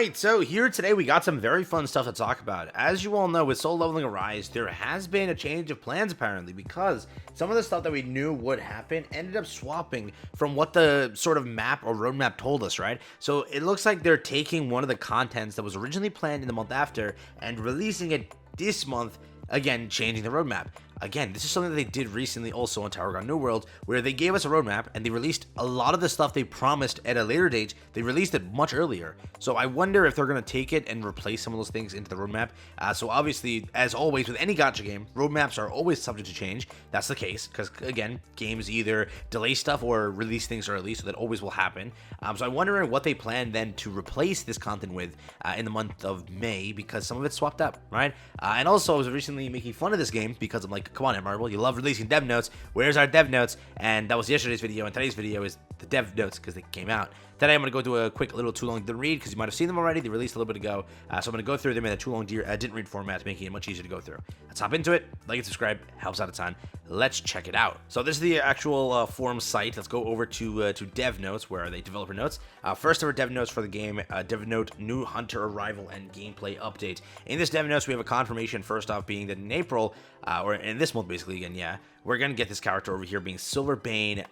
Alright, so here today we got some very fun stuff to talk about. As you all know, with Soul Leveling Arise, there has been a change of plans apparently, because some of the stuff that we knew would happen ended up swapping from what the sort of map or roadmap told us, right? So it looks like they're taking one of the contents that was originally planned in the month after and releasing it this month, again, changing the roadmap. Again, this is something that they did recently also on Tower God New World, where they gave us a roadmap and they released a lot of the stuff they promised at a later date. They released it much earlier. So I wonder if they're going to take it and replace some of those things into the roadmap. So obviously, as always with any gacha game, roadmaps are always subject to change. That's the case because, again, games either delay stuff or release things early, so that always will happen. So I'm wondering what they plan then to replace this content with in the month of May, because some of it's swapped up, right? And also, I was recently making fun of this game because I'm like, come on, Marble, you love releasing dev notes. Where's our dev notes? And that was yesterday's video, and today's video is the dev notes because they came out. Today I'm going to go do a quick little too long didn't read, because you might have seen them already. They released a little bit ago. So I'm going to go through them in a too long didn't read format, making it much easier to go through. Let's hop into it. Like and subscribe. Helps out a ton. Let's check it out. So this is the actual forum site. Let's go over to dev notes, where are they? Developer notes. First ever dev notes for the game. Dev note, new hunter arrival and gameplay update. In this dev notes, we have a confirmation first off being that in April, or in this month basically again, yeah, we're going to get this character over here being Silvermane.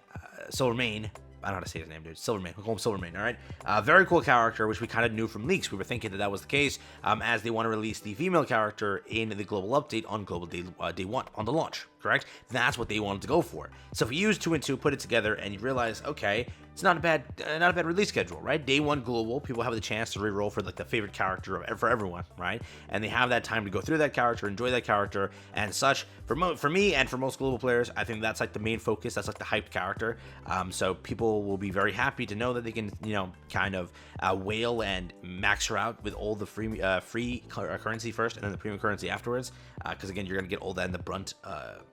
I don't know how to say his name, dude. Silvermane. We'll call him Silvermane, all right? Very cool character, which we kind of knew from leaks. We were thinking that was the case, as they want to release the female character in the global update on global day 1, on the launch, correct? That's what they wanted to go for. So if you use 2 and 2, put it together, and you realize, okay, it's not a bad release schedule, right? Day 1 global, people have the chance to reroll for like the favorite character for everyone, right? And they have that time to go through that character, enjoy that character, and such. For me and for most global players, I think that's like the main focus. That's like the hyped character. So people will be very happy to know that they can, you know, kind of whale and max her out with all the free currency first, and then the premium currency afterwards. Because again, you're gonna get all that in the brunt,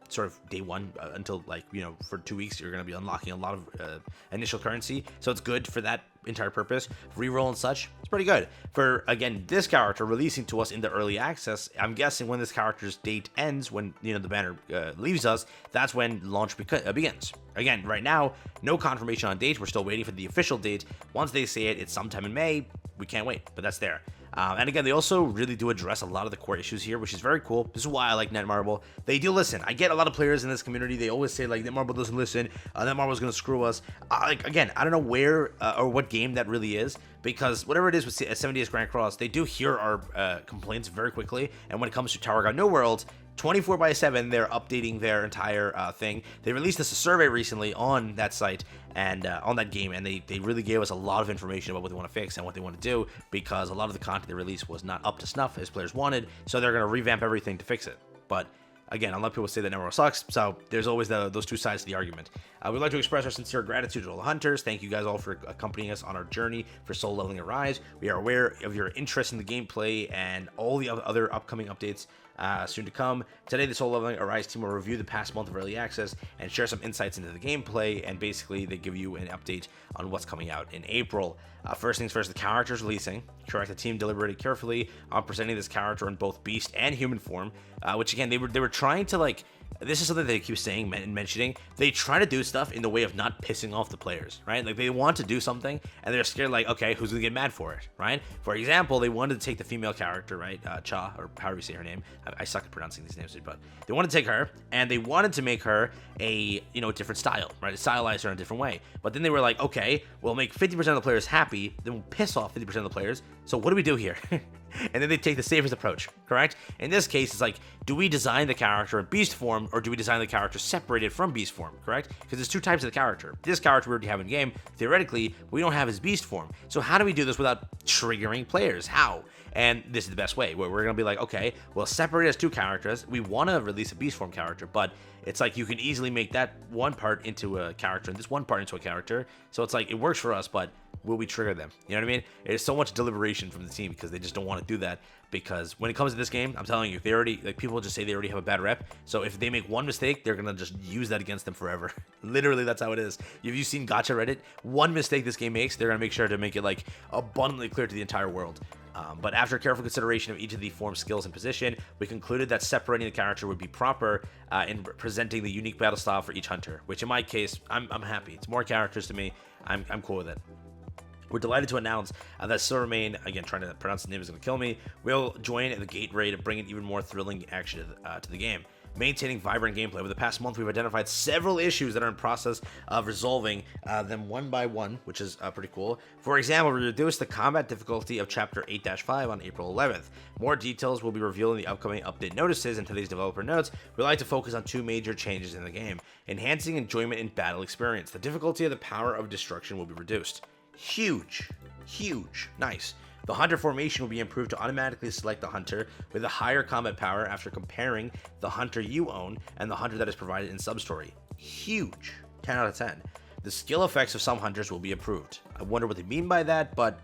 sort of day 1 until, like, you know, for 2 weeks you're gonna be unlocking a lot of initial currency. So it's good for that entire purpose. Reroll and such, it's pretty good. For, again, this character releasing to us in the early access, I'm guessing when this character's date ends, when, you know, the banner leaves us, that's when launch begins. Again, right now, no confirmation on date. We're still waiting for the official date. Once they say it, it's sometime in May. We can't wait, but that's there. And again, they also really do address a lot of the core issues here, which is very cool. This is why I like Netmarble. They do listen. I get a lot of players in this community. They always say, like, Netmarble doesn't listen. Netmarble's going to screw us. Like, again, I don't know where or what game that really is, because whatever it is with 70s Grand Cross, they do hear our complaints very quickly. And when it comes to Tower God No World, 24/7, they're updating their entire thing. They released this survey recently on that site and on that game, and they really gave us a lot of information about what they want to fix and what they want to do, because a lot of the content they released was not up to snuff as players wanted, so they're going to revamp everything to fix it. But again, a lot of people say that Netmarble sucks, so there's always those two sides to the argument. We'd like to express our sincere gratitude to all the hunters. Thank you guys all for accompanying us on our journey for Soul Leveling Arise. We are aware of your interest in the gameplay and all the other upcoming updates soon to come. Today, the Soul Leveling Arise team will review the past month of early access and share some insights into the gameplay, and basically they give you an update on what's coming out in April. First things first, the character's releasing. Correct, the team deliberated carefully on presenting this character in both beast and human form, which again, they were trying to, like, this is something they keep saying and mentioning. They try to do stuff in the way of not pissing off the players, right? Like, they want to do something, and they're scared, like, okay, who's gonna get mad for it, right? For example, they wanted to take the female character, right? Cha, or however you say her name. I suck at pronouncing these names, but they wanted to take her, and they wanted to make her a, you know, different style, right? Stylize her in a different way. But then they were like, okay, we'll make 50% of the players happy, then we'll piss off 50% of the players. So what do we do here? And then they take the safest approach, correct? In this case, it's like, do we design the character in beast form, or do we design the character separated from beast form, correct? Because there's 2 types of the character. This character we already have in game, theoretically, we don't have his beast form. So how do we do this without triggering players? How? And this is the best way, where we're going to be like, okay, we'll separate as 2 characters. We want to release a beast form character, but it's like you can easily make that one part into a character and this one part into a character. So it's like, it works for us, but will we trigger them? You know what I mean? It's so much deliberation from the team because they just don't want to do that. Because when it comes to this game, I'm telling you, they already, like, people just say they already have a bad rep. So if they make one mistake, they're gonna just use that against them forever. Literally, that's how it is. If you've seen Gacha Reddit, one mistake this game makes, they're gonna make sure to make it, like, abundantly clear to the entire world. But after careful consideration of each of the form skills and position, we concluded that separating the character would be proper in presenting the unique battle style for each hunter. Which in my case, I'm happy. It's more characters to me. I'm cool with it. We're delighted to announce that Silvermane, again, trying to pronounce the name is going to kill me, will join the Gate Raid, bringing even more thrilling action to the game. Maintaining vibrant gameplay. Over the past month, we've identified several issues that are in process of resolving them one by one, which is pretty cool. For example, we reduced the combat difficulty of Chapter 8-5 on April 11th. More details will be revealed in the upcoming update notices and today's developer notes. We like to focus on two major changes in the game. Enhancing enjoyment in battle experience. The difficulty of the power of destruction will be reduced. Huge. Nice. The hunter formation will be improved to automatically select the hunter with a higher combat power after comparing the hunter you own and the hunter that is provided in substory. Huge. 10 out of 10. The skill effects of some hunters will be improved. I wonder what they mean by that, but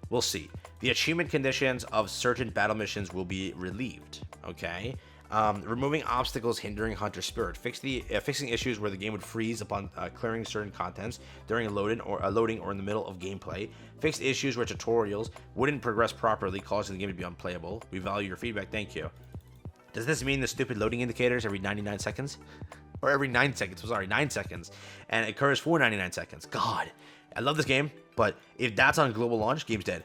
we'll see. The achievement conditions of certain battle missions will be relieved. Okay. Removing obstacles hindering hunter spirit. Fixing issues where the game would freeze upon clearing certain contents during a loading or in the middle of gameplay. Fixed issues where tutorials wouldn't progress properly, causing the game to be unplayable. We value your feedback. Thank you. Does this mean the stupid loading indicators every 99 seconds? Or every 9 seconds. Sorry, 9 seconds. And it occurs for 99 seconds. God, I love this game, but if that's on global launch, game's dead.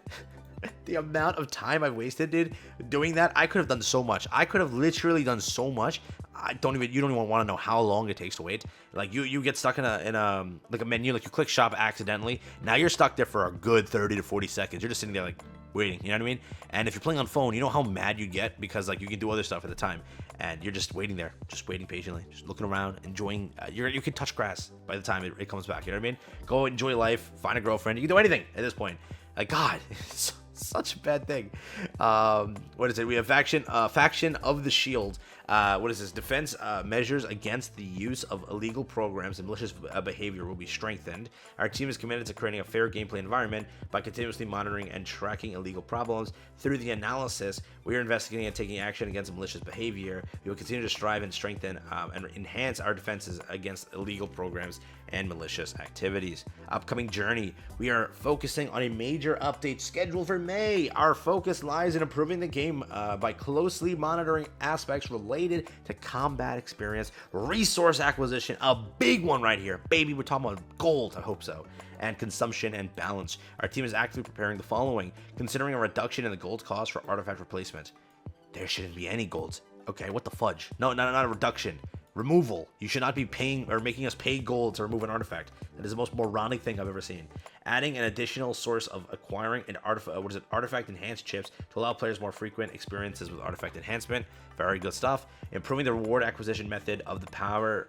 The amount of time I wasted, dude, doing that, I could have done so much. I could have literally done so much. You don't even want to know how long it takes to wait. Like you get stuck in a like a menu, like you click shop accidentally. Now you're stuck there for a good 30 to 40 seconds. You're just sitting there like waiting, you know what I mean? And if you're playing on phone, you know how mad you get because like you can do other stuff at the time, and you're just waiting there, just waiting patiently, just looking around, enjoying. You can touch grass by the time it comes back. You know what I mean? Go enjoy life, find a girlfriend. You can do anything at this point. Like God. Such a bad thing. What is it? We have faction of the Shield. What is this? Defense measures against the use of illegal programs and malicious behavior will be strengthened. Our team is committed to creating a fair gameplay environment by continuously monitoring and tracking illegal problems. Through the analysis, we are investigating and taking action against malicious behavior. We will continue to strive and strengthen and enhance our defenses against illegal programs and malicious activities. Upcoming journey. We are focusing on a major update scheduled for May. Our focus lies in improving the game by closely monitoring aspects related to combat experience, resource acquisition, a big one right here. Baby, we're talking about gold, I hope so, and consumption and balance. Our team is actively preparing the following, considering a reduction in the gold cost for artifact replacement. There shouldn't be any golds. Okay, what the fudge? No, not a reduction. Removal. You should not be paying or making us pay gold to remove an artifact. That is the most moronic thing I've ever seen. Adding an additional source of acquiring an artifact enhanced chips to allow players more frequent experiences with artifact enhancement. Very good stuff. Improving the reward acquisition method of the power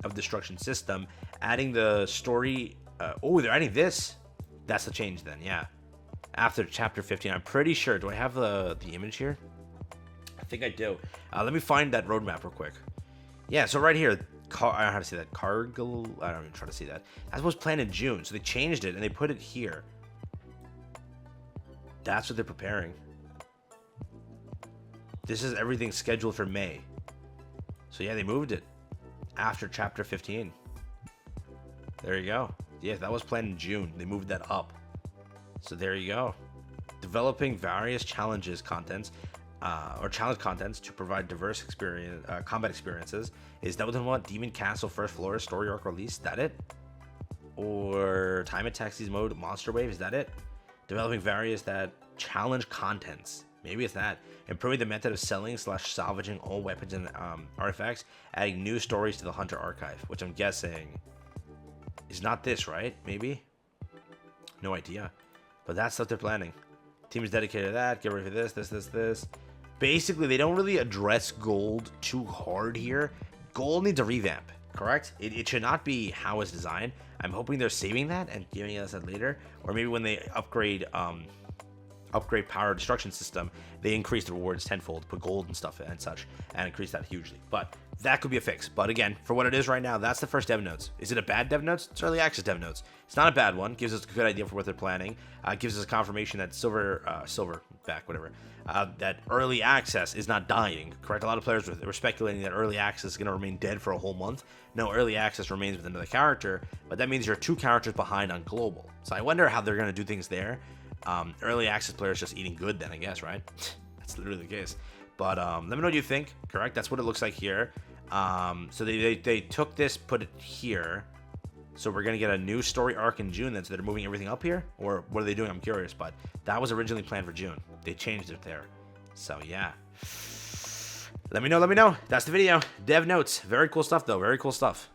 of destruction system. Adding the story. They're adding this. That's the change then. Yeah. After chapter 15, I'm pretty sure. Do I have the image here? I think I do. Let me find that roadmap real quick. Yeah, so right here, I don't know how to say that. Cargill? I don't even try to see that. That was planned in June, so they changed it and they put it here. That's what they're preparing. This is everything scheduled for May. So yeah, they moved it after chapter 15. There you go. Yeah, that was planned in June. They moved that up. So there you go. Developing various challenges contents. Challenge contents to provide diverse combat experiences. Is that what they want? Demon Castle First Floor story arc release? That it? Or Time and Taxis mode Monster Wave? Is that it? Developing various that challenge contents. Maybe it's that. Improving the method of selling / salvaging all weapons and artifacts. Adding new stories to the Hunter archive, which I'm guessing is not this, right? Maybe? No idea. But that's what they're planning. Team is dedicated to that. Get ready for this. Basically, they don't really address gold too hard here. Gold needs a revamp, correct? It should not be how it's designed. I'm hoping they're saving that and giving us that later. Or maybe when they upgrade power destruction system, they increase the rewards tenfold, put gold and stuff and such, and increase that hugely. But that could be a fix. But again, for what it is right now, that's the first dev notes. Is it a bad dev notes? It's early access dev notes. It's not a bad one. Gives us a good idea for what they're planning. Gives us a confirmation that that early access is not dying. Correct. A lot of players were speculating that early access is going to remain dead for a whole month. No, early access remains with another character, but that means you're 2 characters behind on global. So I wonder how they're going to do things there. Early access players just eating good then, I guess, right? That's literally the case. But let me know what you think. Correct. That's what it looks like here. So they took this, put it here. So we're going to get a new story arc in June. That's they're moving everything up here, or what are they doing? I'm curious, but that was originally planned for June. They changed it there. So yeah. Let me know. That's the video. Dev notes. Very cool stuff, though. Very cool stuff.